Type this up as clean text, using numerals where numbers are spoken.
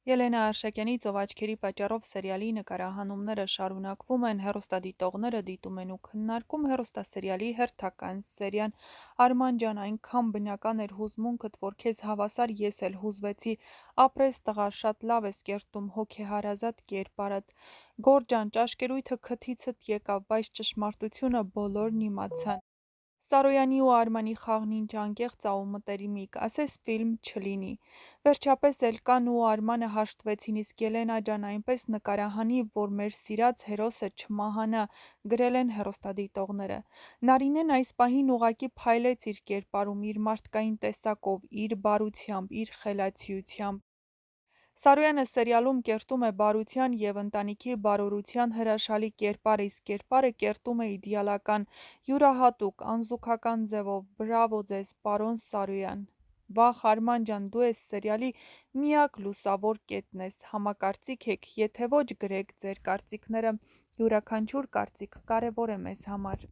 Ելենա Արշակյանի «Ծով աչքերի պատճառով» սերիալի նկարահանումները շարունակվում են, հեռուստադիտողները դիտում են ու քննարկում հեռուստասերիալի հերթական սերիան։ Արման ջան, այնքան բնական էր հուզմունքդ, որ քեզ հավասար ես էլ հուզվեցի, ապրես տղա, շատ լավ ես կերտում հոգեհարազատ կերպարդ։ Գոր ջան, ճաշկերույթը քթիցդ եկավ, բայց ճշմարտությունը բոլորն իմացան։ Սարոյանի ու Արմանի խաղն ինչ անկեղծ ա ու մտերմիկ, ասես ֆիլմ չլինի։ Վերջապես Էլկան ու Արմանը հաշտվեցին, իսկ Ելենա ջան այնպես նկարահանի, որ մեր սիրած հերոսը չմահանա, գրել են հեռուստադիտողները։ Նարինեն այս պահին ուղղակի փայլեց իր կերպարում, իր մարդկային տեսակով, իր բարությամբ, իր խելացիությամբ։ Սարոյանը սերիալում կերտում է բարության և ընտանիքի բարօրության հրաշալի կերպար, իսկ կերպարը կերտում է իդեալական, յուրահատուկ, անզուգական ձևով։ Բրավո ձեզ, պարոն Սարոյան։ Վախ Արման ջան, դու էս սերիալի միակ լուսավոր կետն ես, համակարծիք եք, եթե ոչ գրեք ձեր կարծիքները, յուրաքանչյուր կարծիք կարևոր է մեզ համար։